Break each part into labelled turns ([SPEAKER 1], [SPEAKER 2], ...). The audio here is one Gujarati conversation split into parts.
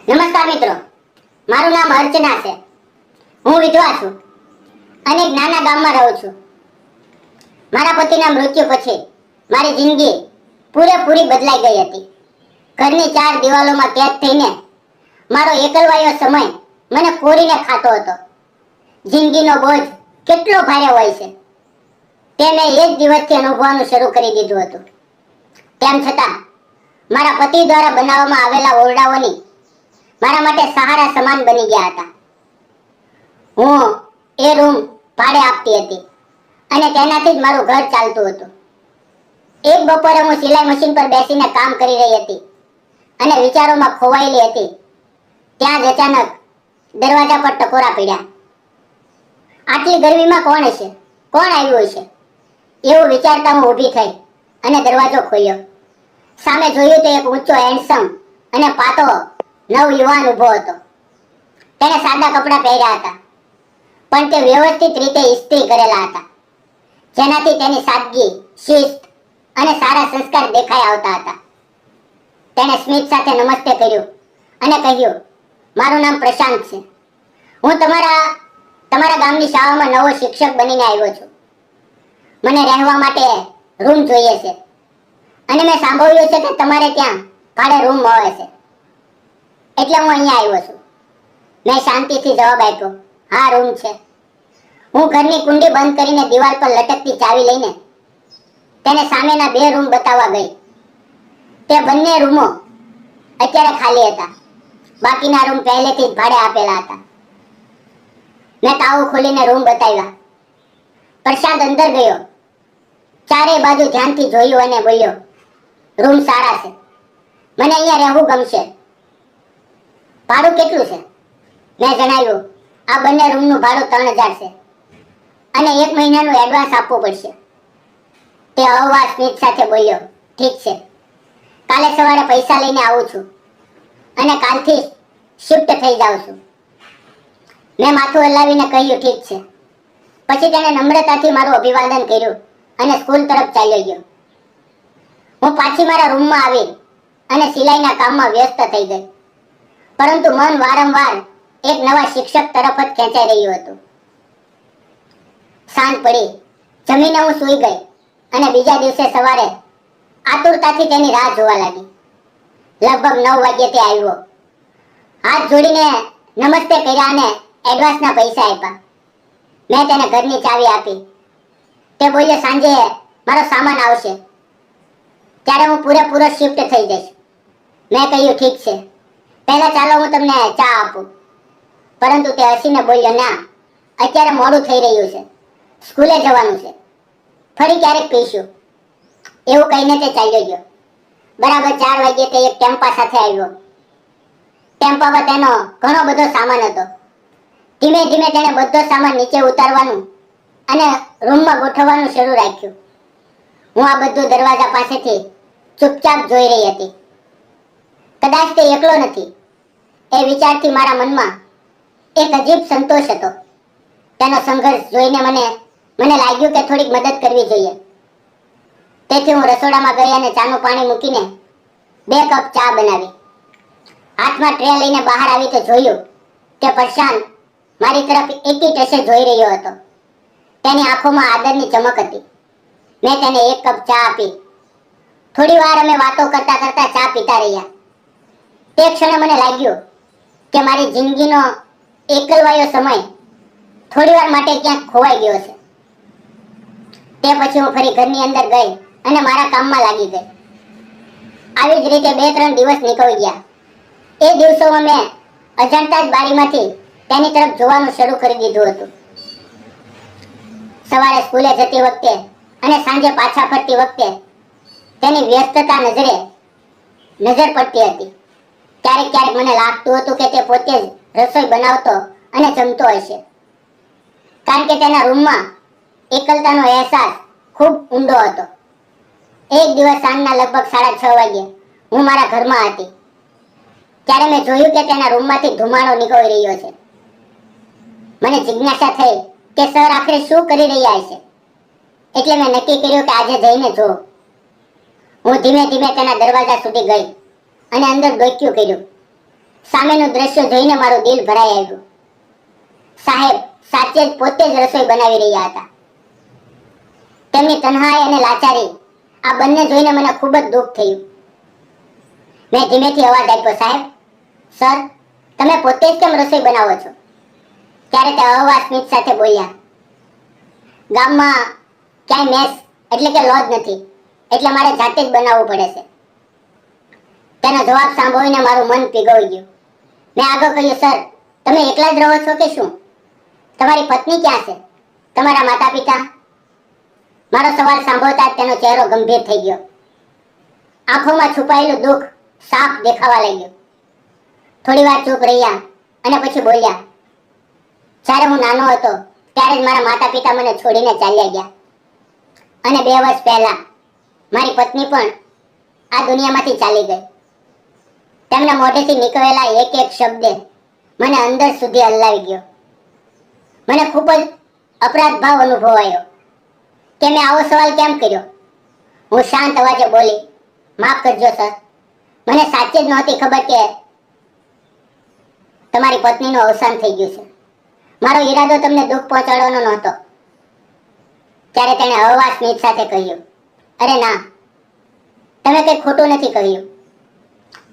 [SPEAKER 1] નમસ્કાર મિત્રો, મારું નામ અર્ચના છે. હું વિધવા છું અને એક નાના ગામમાં રહું છું. મારા પતિના મૃત્યુ પછી મારી જિંદગી પૂરેપૂરી બદલાઈ ગઈ હતી. ઘરની ચાર દિવાલોમાં કેદ થઈને મારો એકલવાયો સમય મને કોરીને ખાતો હતો. જિંદગીનો બોજ કેટલો ભારે હોય છે તે મેં એક દિવસથી અનુભવવાનું શરૂ કરી દીધું હતું. તેમ છતાં મારા પતિ દ્વારા બનાવવામાં આવેલા ઓરડાઓની મારા માટે સહારા સમાન બની ગયા હતા. હું એ રૂમ ભાડે આપતી હતી અને તેનાથી જ મારું ઘર ચાલતું હતું. એક બપોરે હું સિલાઈ મશીન પર બેસીને કામ કરી રહી હતી અને વિચારોમાં ખોવાયેલી હતી. ત્યાં જ અચાનક દરવાજા પર ટકોરા પડ્યા. આટલી ગરમીમાં કોણ હશે, કોણ આવ્યું હશે એવું વિચારતા હું ઊભી થઈ અને દરવાજો ખોલ્યો. સામે જોયું તો એક ઊંચો હેન્ડસમ અને પાતો નવયુવાન ઊભો હતો. તેણે સાદા કપડાં પહેર્યા હતા પણ તે વ્યવસ્થિત રીતે ઇસ્ત્રી કરેલા હતા, જેનાથી તેની સાદગી, શિસ્ત અને સારા સંસ્કાર દેખાઈ આવતા હતા. તેણે સ્મિત સાથે નમસ્તે કર્યું અને કહ્યું, મારું નામ પ્રશાંત છે. હું તમારા ગામની શાળામાં નવો શિક્ષક બનીને આવ્યો છું. મને રહેવા માટે રૂમ જોઈએ છે અને મેં સાંભળ્યું છે કે તમારે ત્યાં ભાડે રૂમ મળે છે, એટલે હું અહીંયા આવ્યો છું. મેં શાંતિથી જવાબ આપ્યો, હા રૂમ છે. હું ઘરની કુંડી બંધ કરીને દિવાલ પર લટકતી ચાવી લઈને તેને સામેના બે રૂમ બતાવવા ગઈ. તે બંને રૂમો અત્યારે ખાલી હતા. બાકીના રૂમ પહેલેથી જ ભાડે આપેલા હતા. મેં તાળું ખોલીને રૂમ બતાવ્યા. પ્રશાંત અંદર ગયો, ચારે બાજુ ધ્યાનથી જોયું અને બોલ્યો, રૂમ સારા છે, મને અહીંયા રહેવું ગમશે. ભાડું કેટલું છે? મેં જણાવ્યું, આ બંને રૂમનું ભાડું 3000 છે અને 1 મહિનાનું એડવાન્સ આપવું પડશે. તે હળવા સ્મિત સાથે બોલ્યો, ઠીક છે, કાલે સવારે પૈસા લઈને આવું છું અને કાલથી શિફ્ટ થઈ જાઉં છું. મેં માથું હલાવીને કહ્યું, ઠીક છે. પછી તેણે નમ્રતાથી મારું અભિવાદન કર્યું અને સ્કૂલ તરફ ચાલ્યો ગયો. હું પાછી મારા રૂમમાં આવી અને સિલાઈના કામમાં વ્યસ્ત થઈ ગઈ, પરંતુ મન વારંવાર એક નવા શિક્ષક તરફ જ ખેંચાઈ રહ્યું હતું. સાંજ પડી, જમીને હું સૂઈ ગઈ અને બીજા દિવસે સવારે આતુરતાથી તેની રાહ જોવા લાગી. લગભગ 9 વાગ્યે તે આવ્યો. હાથ જોડીને નમસ્તે કર્યા અને એડવાન્સના પૈસા આપ્યા. મેં તેને ઘરની ચાવી આપી. તે બોલ્યો, સાંજે મારો સામાન આવશે ત્યારે હું પૂરેપૂરો શિફ્ટ થઈ જઈશ. મેં કહ્યું, ઠીક છે, પહેલા ચાલો હું તમને ચા આપું. પરંતુ તે હસીને બોલ્યો, ના, અત્યારે મોડું થઈ રહ્યું છે, સ્કૂલે જવાનું છે, ફરી ક્યારેક પીશું. એવું કહીને તે ચાલ્યો ગયો. બરાબર 4 વાગ્યે તે એક ટેમ્પા સાથે આવ્યો. ટેમ્પા પર તેનો ઘણો બધો સામાન હતો. ધીમે ધીમે તેણે બધો સામાન નીચે ઉતારવાનું અને રૂમમાં ગોઠવવાનું શરૂ રાખ્યું. હું આ બધું દરવાજા પાસેથી ચૂપચાપ જોઈ રહી હતી. કદાચ તે એકલો નથી એ વિચારથી મારા મનમાં એક અજીબ સંતોષ હતો. તેનો સંઘર્ષ જોઈને મને લાગ્યું કે થોડીક મદદ કરવી જોઈએ. તેથી હું રસોડામાં ગઈ અને ચાનું પાણી મૂકીને 2 કપ ચા બનાવી. હાથમાં ટ્રે લઈને બહાર આવી તો જોયું કે પ્રશાંત મારી તરફ એકી ટસે જોઈ રહ્યો હતો. તેની આંખોમાં આદરની ચમક હતી. મેં તેને 1 કપ ચા આપી. થોડી વાર અમે વાતો કરતા કરતા ચા પીતા રહ્યા. તે ક્ષણે મને લાગ્યું કે મારી જિંદગીનો એકલવાયો સમય થોડી વાર માટે ક્યાંક ખોવાઈ ગયો છે. તે પછી હું ફરી ઘરની અંદર ગઈ અને મારા કામમાં લાગી ગઈ. આવી જ રીતે 2-3 દિવસ નીકળી ગયા. એ દિવસોમાં મેં અજાણતા જ બારીમાંથી તેની તરફ જોવાનું શરૂ કરી દીધું હતું. સવારે સ્કૂલે જતી વખતે અને સાંજે પાછા ફરતી વખતે તેની વ્યસ્તતા નજર પડતી હતી. ક્યારેક મને લાગતું હતું કે તે પોતે જ રસોઈ બનાવતો અને જમતો હશે, કારણ કે તેના રૂમમાં એકલતાનો અહેસાસ ખૂબ ઊંડો હતો. એક દિવસ સાંજના લગભગ 6:30 વાગ્યે હું મારા ઘરમાં હતી ત્યારે મેં જોયું કે તેના રૂમમાંથી ધુમાડો નીકળી રહ્યો છે. મને જિજ્ઞાસા થઈ કે સર આખરે શું કરી રહ્યા છે, એટલે મેં નક્કી કર્યું કે આજે જઈને જોઉં. હું ધીમે ધીમે તેના દરવાજા સુધી ગઈ અને અંદર ડોક્યું કર્યું. સામેનું દ્રશ્ય જોઈને મારું દિલ ભરાઈ આવ્યું. સાહેબ સાચે જ પોતે જ રસોઈ બનાવી રહ્યા હતા. તેમની તન્હાઈ અને લાચારી આ બંને જોઈને મને ખૂબ જ દુઃખ થયું. મેં ધીમેથી અવાજ આપ્યો, સાહેબ, સર, તમે પોતે જ કેમ રસોઈ બનાવો છો? ત્યારે તે અવાજ સ્મિત સાથે બોલ્યા, ગામમાં ક્યાંય મેસ એટલે કે લોજ નથી, એટલે મારે જાતે જ બનાવવું પડે છે. તેનો જવાબ સાંભળીને મારું મન પીગળી ગયું. મેં આગળ કહ્યું, સર, તમે એકલા જ રહો છો કે શું? તમારી પત્ની ક્યાં છે? તમારા માતા પિતા? મારો સવાલ સાંભળતા જ તેનો ચહેરો ગંભીર થઈ ગયો. આંખોમાં છુપાયેલું દુઃખ સાફ દેખાવા લાગ્યું. થોડી વાર ચૂપ રહ્યા અને પછી બોલ્યા, જ્યારે હું નાનો હતો ત્યારે જ મારા માતા પિતા મને છોડીને ચાલ્યા ગયા. અને 2 વર્ષ પહેલા મારી પત્ની પણ આ દુનિયામાંથી ચાલી ગઈ. તેમના મોઢેથી નીકળેલા એક એક શબ્દે મને અંદર સુધી હલાવી ગયો. મને ખૂબ જ અપરાધ ભાવ અનુભવાયો કે મેં આવો સવાલ કેમ કર્યો. હું શાંત અવાજે બોલી, માફ કરજો સર, મને સાચે જ નહોતી ખબર કે તમારી પત્નીનું અવસાન થઈ ગયું છે. મારો ઈરાદો તમને દુઃખ પહોંચાડવાનો નહોતો. ત્યારે તેણે હળવા સ્મિત સાથે કહ્યું, અરે ના, તમે કંઈ ખોટું નથી કહ્યું.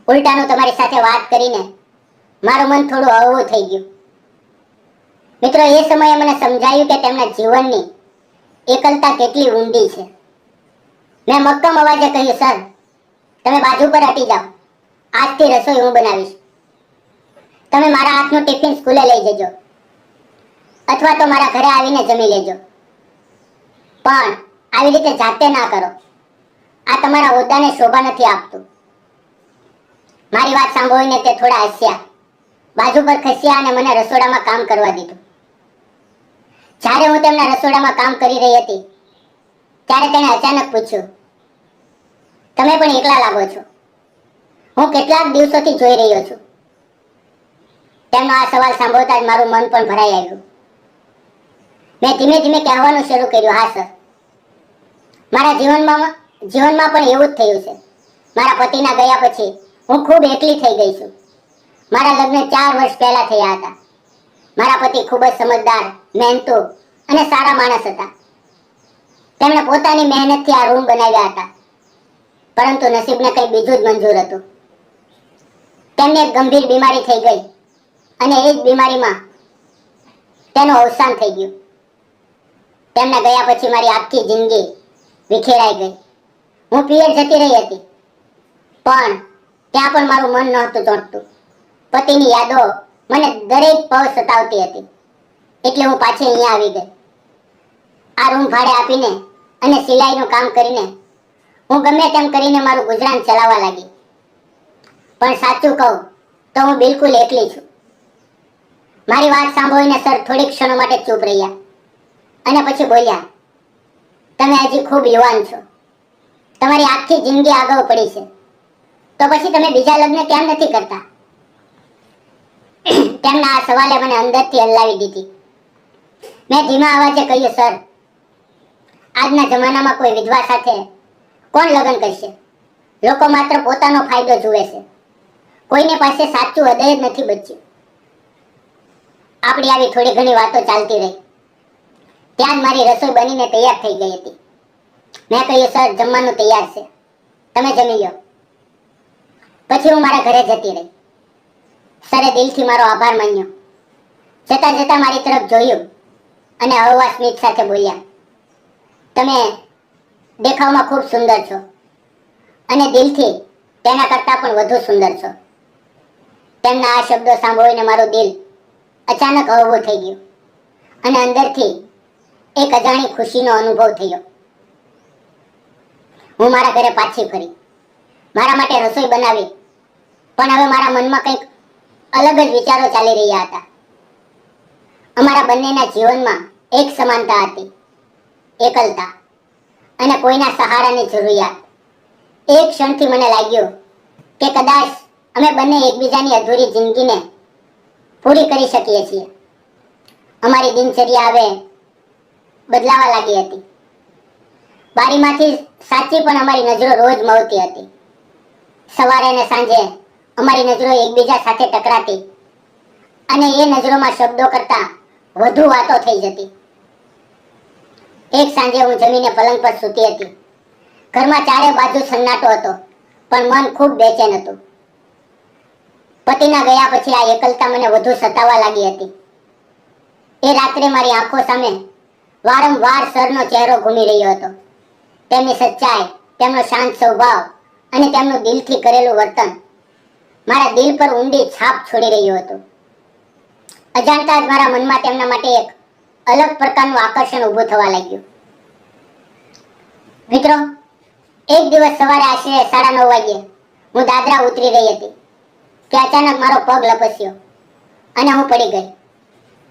[SPEAKER 1] ઉલટાનું તમારી સાથે વાત કરીને મારું મન થોડું હળવું થઈ ગયું. મિત્રો, એ સમયે મને સમજાયું કે તેમના જીવનની એકલતા કેટલી ઊંડી છે. મેં મક્કમ અવાજે કહ્યું, સર, તમે બાજુ પર હટી જાઓ. આજથી રસોઈ હું બનાવીશ. તમે મારા હાથનું ટિફિન સ્કૂલે લઈ જજો અથવા તો મારા ઘરે આવીને જમી લેજો. પણ આવી રીતે જાતે ના કરો. આ તમારા હોદ્દાને શોભા નથી આપતું. મારી વાત સાંભળીને તે થોડા હસ્યા, બાજુ પર ખસ્યા અને મને રસોડામાં કામ કરવા દીધું. જ્યારે હું તેમના રસોડામાં કામ કરી રહી હતી ત્યારે તેણે અચાનક પૂછ્યું, તમે પણ એકલા લાગો છો? હું કેટલાક દિવસોથી જોઈ રહ્યો છું. તેમનો આ સવાલ સાંભળતા જ મારું મન પણ ભરાઈ આવ્યું. મેં ધીમે ધીમે કહેવાનું શરૂ કર્યું, હા સર, મારા જીવનમાં પણ એવું જ થયું છે. મારા પતિના ગયા પછી હું ખૂબ એકલી થઈ ગઈ છું. મારા લગ્ન 4 વર્ષ પહેલા થયા હતા. મારા પતિ ખૂબ જ સમજદાર, મહેનતુ અને સારા માણસ હતા. તેમણે પોતાની મહેનતથી આ રૂમ બનાવ્યા હતા. પરંતુ નસીબને કંઈ બીજું જ મંજૂર હતું. તેમને એક ગંભીર બીમારી થઈ ગઈ અને એ જ બીમારીમાં તેનું અવસાન થઈ ગયું. તેમના ગયા પછી મારી આખી જિંદગી વિખેરાઈ ગઈ. હું પિયર જતી રહી હતી, પણ ત્યાં પણ મારું મન નહોતું ચોંટતું. પતિની યાદો મને દરેક પળ સતાવતી હતી. એટલે હું પાછી અહીંયા આવી ગઈ. આ રૂમ ભાડે આપીને અને સિલાઈનું કામ કરીને હું ગમે તેમ કરીને મારું ગુજરાન ચલાવવા લાગી. પણ સાચું કહું તો હું બિલકુલ એકલી છું. મારી વાત સાંભળીને સર થોડીક ક્ષણો માટે ચૂપ રહ્યા અને પછી બોલ્યા, તમે હજી ખૂબ યુવાન છો. તમારી આખી જિંદગી આગળ પડી છે. તો પછી તમે બીજા લગ્ન કેમ નથી કરતા? તેમના આ સવાલે મને અંદરથી હલાવી દીધી. મેં ધીમા અવાજે કહ્યું, સર, આજના જમાનામાં કોઈ વિધવા સાથે કોણ લગ્ન કરશે? લોકો માત્ર પોતાનો ફાયદો જુએ છે. કોઈને પાસે સાચું હૃદય જ નથી બચ્યું. આપણી આવી થોડી ઘણી વાતો ચાલતી રહી. ત્યાં જ મારી રસોઈ બનીને તૈયાર થઈ ગઈ હતી. મેં કહ્યું, સર, જમવાનું તૈયાર છે, તમે જમી લો. પછી હું મારા ઘરે જતી રહી. સરે દિલથી મારો આભાર માન્યો. જતા જતા મારી તરફ જોયું અને હળવા સ્મિત સાથે બોલ્યા, તમે દેખાવમાં ખૂબ સુંદર છો અને દિલથી તેના કરતાં પણ વધુ સુંદર છો. તેમના આ શબ્દો સાંભળીને મારું દિલ અચાનક હળવું થઈ ગયું અને અંદરથી એક અજાણી ખુશીનો અનુભવ થયો. હું મારા ઘરે પાછી ફરી. મારા માટે રસોઈ બનાવી, પણ હવે મારા મનમાં કંઈક અલગ જ વિચારો ચાલી રહ્યા હતા. અમારા બંનેના જીવનમાં એક સમાનતા હતી, એકલતા અને કોઈના સહારાની જરૂરિયાત. એક ક્ષણથી મને લાગ્યું કે કદાચ અમે બંને એકબીજાની અધૂરી જિંદગીને પૂરી કરી શકીએ છીએ. અમારી દિનચર્યા હવે બદલાવા લાગી હતી. બારીમાંથી સાચી પણ અમારી નજરો રોજ મળતી હતી. સવારે અને સાંજે અમારી નજરો એકબીજા સાથે ટકરાતી અને એ નજરોમાં શબ્દો કરતા વધુ વાતો થઈ જતી. એક સાંજે હું જમીને પલંગ પર સૂતી હતી. ઘરમાં ચારે બાજુ સન્નાટો હતો, પણ મન ખૂબ બેચેન હતું. પતિના ગયા પછી આ એકલતા મને વધુ સતાવવા લાગી હતી. એ રાત્રે મારી આંખો સામે વારંવાર સરનો ચહેરો ઘૂમી રહ્યો હતો. તેમની સચ્ચાઈ, તેમનો શાંત સ્વભાવ અને તેમનું દિલથી કરેલું વર્તન મારા દિલ પર ઊંડી છાપ છોડી રહ્યું હતું. અજાણતા જ મારા મનમાં તેમના માટે એક અલગ પ્રકારનું આકર્ષણ ઊભું થવા લાગ્યું. મિત્રો, એક દિવસ સવારે આશરે 9:30 વાગ્યે હું દાદરા ઉતરી રહી હતી કે અચાનક મારો પગ લપસ્યો અને હું પડી ગઈ.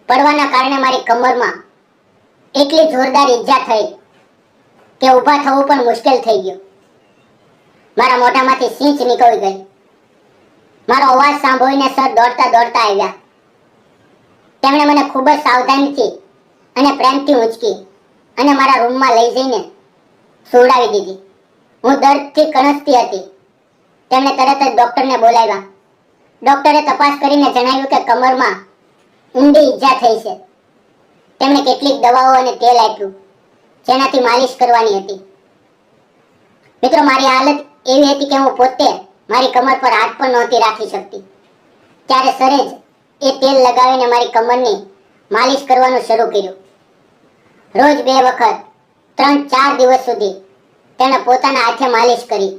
[SPEAKER 1] પડવાના કારણે મારી કમરમાં એટલી જોરદાર ઈજા થઈ કે ઊભા થવું પણ મુશ્કેલ થઈ ગયું. મારા મોઢામાંથી સિંચ નીકળી ગઈ. મારો અવાજ સાંભળીને સર દોડતા દોડતા આવ્યા. તેમણે મને ખૂબ જ સાવધાનીથી અને પ્રેમથી ઊંચકી અને મારા રૂમમાં લઈ જઈને સુવડાવી દીધી. હું દર્દથી કણસતી હતી. તેમણે તરત જ ડોક્ટરને બોલાવ્યા. ડોક્ટરે તપાસ કરીને જણાવ્યું કે કમરમાં ઊંડી ઈજા થઈ છે. તેમણે કેટલીક દવાઓ અને તેલ આપ્યું જેનાથી માલિશ કરવાની હતી. મિત્રો, મારી હાલત એવી હતી કે હું પોતે મારી કમર પર હાથ પણ નહોતી રાખી શકતી. ત્યારે સરે જ એ તેલ લગાવીને મારી કમરની માલિશ કરવાનું શરૂ કર્યું. રોજ 2 વખત 3-4 દિવસ સુધી તેમણે પોતાના હાથે માલિશ કરી.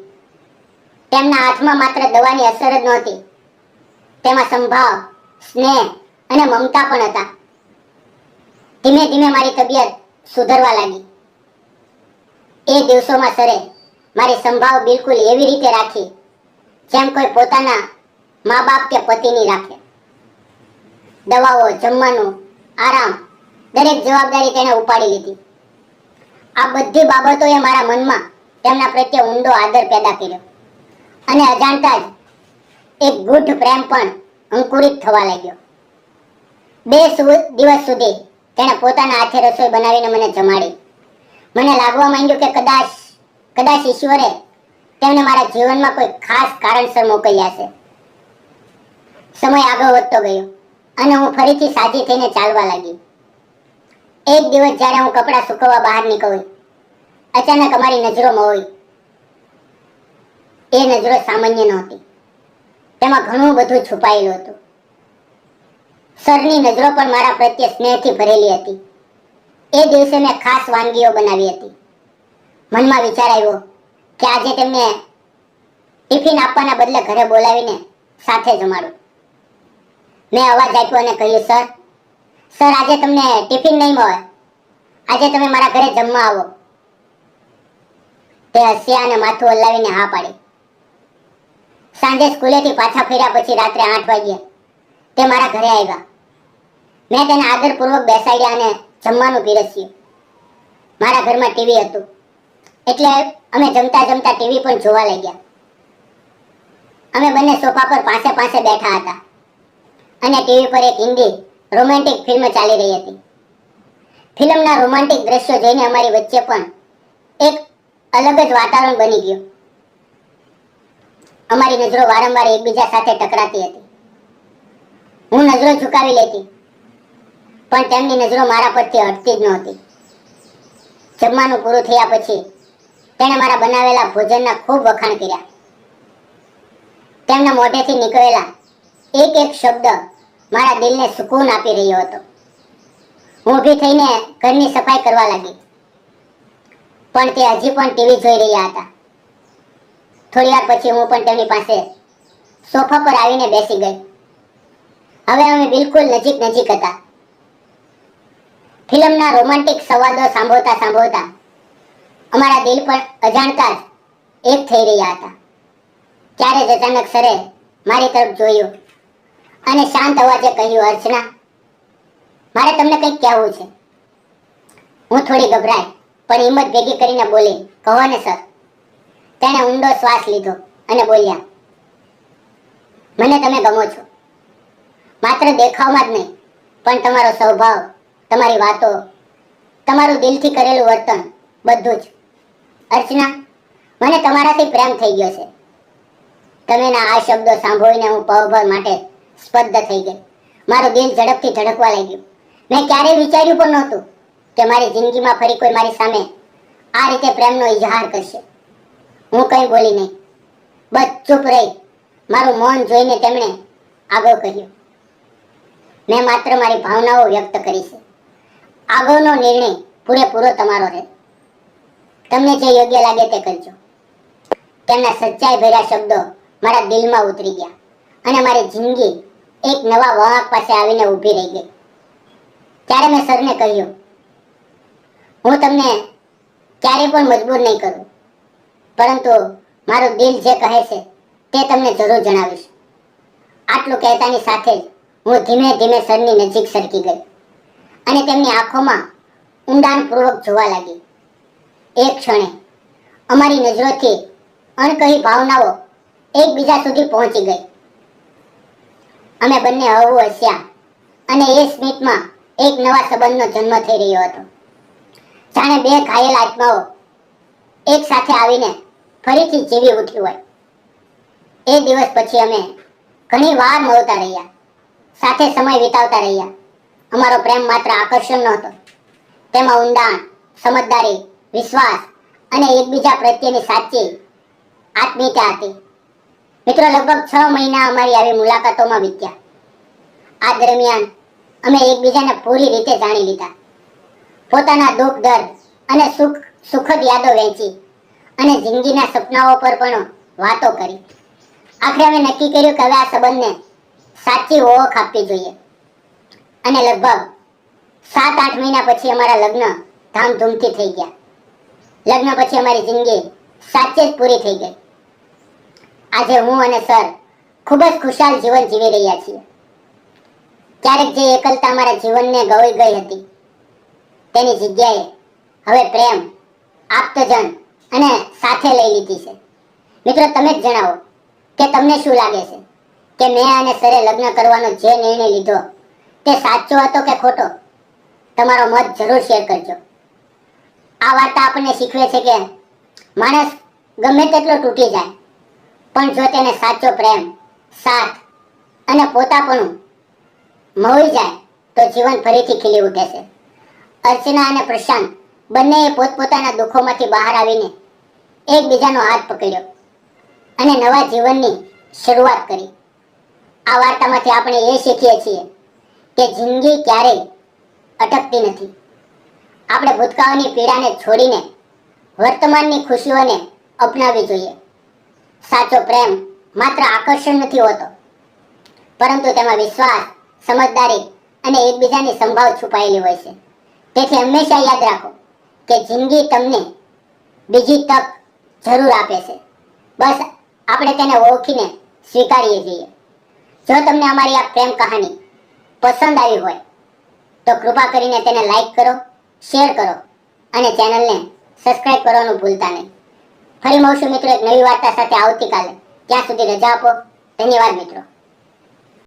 [SPEAKER 1] તેમના હાથમાં માત્ર દવાની અસર જ નહોતી, તેમાં સંભાવ, સ્નેહ અને મમતા પણ હતા. ધીમે ધીમે મારી તબિયત સુધરવા લાગી. એ દિવસોમાં સરે મારી સંભાવ બિલકુલ એવી રીતે રાખી જેમ કોઈ પોતાના મા બાપ કે પતિની રાખે. દવાઓ, જમવાનું, આરામ, દરેક જવાબદારી તેણે ઉપાડી લીધી. આ બધી બાબતોએ મારા મનમાં તેમના પ્રત્યે ઊંડો આદર પેદા કર્યો અને અજાણતા જ એક ગૂઢ પ્રેમ પણ અંકુરિત થવા લાગ્યો. 2 દિવસ સુધી તેણે પોતાના હાથે રસોઈ બનાવીને મને જમાડી. મને લાગવા માંડ્યું કે કદાચ ઈશ્વરે તેમને મારા જીવનમાં કોઈ ખાસ કારણસર મોકલ્યા છે. સમય આગળ વધતો ગયો અને હું ફરીથી સાજી થઈને ચાલવા લાગી. એક દિવસ જ્યારે હું કપડાં સૂકવવા બહાર નીકળી, અચાનક અમારી નજરોમાં હોય. એ નજરો સામાન્ય નહોતી. તેમાં ઘણું બધું છુપાયેલું હતું. સરની નજરો પણ મારા પ્રત્યે સ્નેહથી ભરેલી હતી. એ દિવસે મેં ખાસ વાનગીઓ બનાવી હતી. મનમાં વિચાર આવ્યો કે આજે તેમને ટિફિન આપવાના બદલે ઘરે બોલાવીને સાથે જમાડું. મેં અવાજ આપ્યો અને કહ્યું, સર આજે તમને ટિફિન નહીં મળે. આજે તમે મારા ઘરે જમવા આવો. તે હસ્યા અને માથું હલાવીને હા પાડી. સાંજે સ્કૂલેથી પાછા ફર્યા પછી રાત્રે 8 વાગ્યે તે મારા ઘરે આવ્યા. મેં તેને આદરપૂર્વક બેસાડ્યા અને જમવાનું પીરસ્યું. મારા ઘરમાં ટીવી હતું એટલે અમે જમતા જમતા ટીવી પણ જોવા લાગ્યા. અમે બંને સોફા પર પાસે પાસે બેઠા હતા અને ટીવી પર એક હિન્દી રોમેન્ટિક ફિલ્મ ચાલી રહી હતી. ફિલ્મના રોમેન્ટિક દ્રશ્યો જોઈને અમારી વચ્ચે પણ એક અલગ જ વાતાવરણ બની ગયું. અમારી નજરો વારંવાર એકબીજા સાથે ટકરાતી હતી. હું નજરો ઝુકાવી લેતી પણ તેમની નજરો મારા પરથી હટતી જ નહોતી. જમવાનું પૂરું થયા પછી તેણે મારા બનાવેલા ભોજનના ખૂબ વખાણ કર્યા. તેમના મોઢેથી નીકળેલા એક એક શબ્દ મારા દિલને સુકૂન આપી રહ્યો હતો. હું ઊભી થઈને ઘરની સફાઈ કરવા લાગી પણ તે હજી પણ ટીવી જોઈ રહ્યા હતા. થોડી વાર પછી હું પણ તેમની પાસે સોફા પર આવીને બેસી ગઈ. હવે અમે બિલકુલ નજીક હતા. ફિલ્મના રોમેન્ટિક સંવાદો સાંભળતા સાંભળતા અમારા દિલ પણ અજાણતા જ એક થઈ રહ્યા હતા. ત્યારે જ અચાનક સરે મારી તરફ જોયું અને શાંત અવાજે કહ્યું, અર્ચના, મારે તમને કંઈક કહેવું છે. હું થોડી ગભરાઈ પણ હિંમત ભેગી કરીને બોલી, કહો ને સર. તેણે ઊંડો શ્વાસ લીધો અને બોલ્યા, મને તમે ગમો છો. માત્ર દેખાવમાં જ નહીં પણ તમારો સ્વભાવ, તમારી વાતો, તમારું દિલથી કરેલું વર્તન, બધું જ. અર્ચના, મને તમારાથી પ્રેમ થઈ ગયો છે. તમેના આ શબ્દો સાંભળીને હું પળભર માટે સ્તબ્ધ થઈ ગઈ. મારું દિલ ઝડપથી ધડકવા લાગ્યું. મેં ક્યારેય વિચાર્યું પણ નહોતું કે મારી જિંદગીમાં ફરી કોઈ મારી સામે આ રીતે પ્રેમનો ઇજહાર કરશે. હું કંઈ બોલી નહીં, બસ ચૂપ રહી મારું મૌન જોઈને તેમણે આગળ કહ્યું, મેં માત્ર મારી ભાવનાઓ વ્યક્ત કરી છે. આગળનો નિર્ણય પૂરેપૂરો તમારો છે. તમને જે યોગ્ય લાગે તે કરજો. તેમના સચ્ચાઈ ભર્યા શબ્દો મારા દિલમાં ઉતરી ગયા અને મારી જિંદગી એક નવા વળાંક પાસે આવીને ઊભી રહી ગઈ. ત્યારે મેં સરને કહ્યું, હું તમને ક્યારે પણ મજબૂર નહીં કરું, પરંતુ મારું દિલ જે કહે છે તે તમને જરૂર જણાવીશ. આટલું કહેતાની સાથે જ હું ધીમે ધીમે સરની નજીક સરકી ગઈ અને તેમની આંખોમાં ઊંડાણપૂર્વક જોવા લાગી. એક ક્ષણે અમારી નજરોથી અણકહી ભાવનાઓ એકબીજા સુધી પહોંચી ગઈ. અમે બંને હળવું હસ્યા અને એ સ્મિતમાં એક નવા સંબંધનો જન્મ થઈ રહ્યો હતો. જાણે બે ઘાયલ આત્માઓ એક સાથે આવીને ફરીથી જીવી ઉઠી હોય. એ દિવસ પછી અમે ઘણી વાર મળતા રહ્યા, સાથે સમય વિતાવતા રહ્યા. અમારો પ્રેમ માત્ર આકર્ષણ નહોતો, તેમાં ઊંડાણ, સમજદારી, વિશ્વાસ અને એકબીજા પ્રત્યેની સાચી આત્મીયતા હતી. મિત્રો, લગભગ 6 મહિના અમારી આવી મુલાકાતોમાં વીત્યા. આ દરમિયાન અમે એકબીજાને પૂરી રીતે જાણી લીધા. પોતાના દુઃખ, દર્દ અને સુખદ યાદો વહેંચી અને જિંદગીના સપનાઓ પર પણ વાતો કરી. આખરે અમે નક્કી કર્યું કે હવે આ સંબંધને સાચી ઓળખ આપવી જોઈએ. અને લગભગ 7-8 મહિના પછી અમારા લગ્ન ધામધૂમથી થઈ ગયા. લગ્ન પછી અમારી જિંદગી સાચે જ પૂરી થઈ ગઈ. આજે હું અને સર ખૂબ જ ખુશાલ જીવન જીવી રહ્યા છીએ. ક્યારેક જે એકલતા અમારા જીવનને ગળી ગઈ હતી તેની જગ્યાએ હવે પ્રેમ, આપ્તજન અને સાથે લઈ લીધી છે. મિત્રો, તમે જ જણાવો કે તમને શું લાગે છે કે મેં અને સરે લગ્ન કરવાનો જે નિર્ણય લીધો તે સાચો હતો કે ખોટો? તમારો મત જરૂર શેર કરજો. આ વાર્તા આપણને શીખવે છે કે માણસ ગમે તેટલો તૂટી જાય, પણ જો તેને સાચો પ્રેમ, સાથ અને પોતાપણું મળી જાય તો જીવન ફરીથી ખીલી ઉઠે છે. અર્ચના અને પ્રશાંત બંનેએ પોતપોતાના દુઃખોમાંથી બહાર આવીને એકબીજાનો હાથ પકડ્યો અને નવા જીવનની શરૂઆત કરી. આ વાર્તામાંથી આપણે એ શીખીએ છીએ કે જિંદગી ક્યારેય અટકતી નથી. આપણે ભૂતકાળની પીડાને છોડીને વર્તમાનની ખુશીઓને અપનાવવી જોઈએ. સાચો પ્રેમ માત્ર આકર્ષણ નથી હોતો, પરંતુ તેમાં વિશ્વાસ, સમજદારી અને એકબીજાની સંભાળ છુપાયેલી હોય છે. તેથી હંમેશા યાદ રાખો કે જિંદગી તમને બીજી તક જરૂર આપે છે. બસ આપણે તેને ઓળખીને સ્વીકારીએ છીએ. જો તમને અમારી આ પ્રેમ કહાની પસંદ આવી હોય તો કૃપા કરીને તેને લાઈક કરો, શેર કરો અને ચેનલને સબસ્ક્રાઇબ કરવાનું ભૂલતા નહીં. ફરી મળશું મિત્રો એક નવી વાર્તા સાથે આવતીકાલે. ત્યાં સુધી રજા આપો. ધન્યવાદ મિત્રો.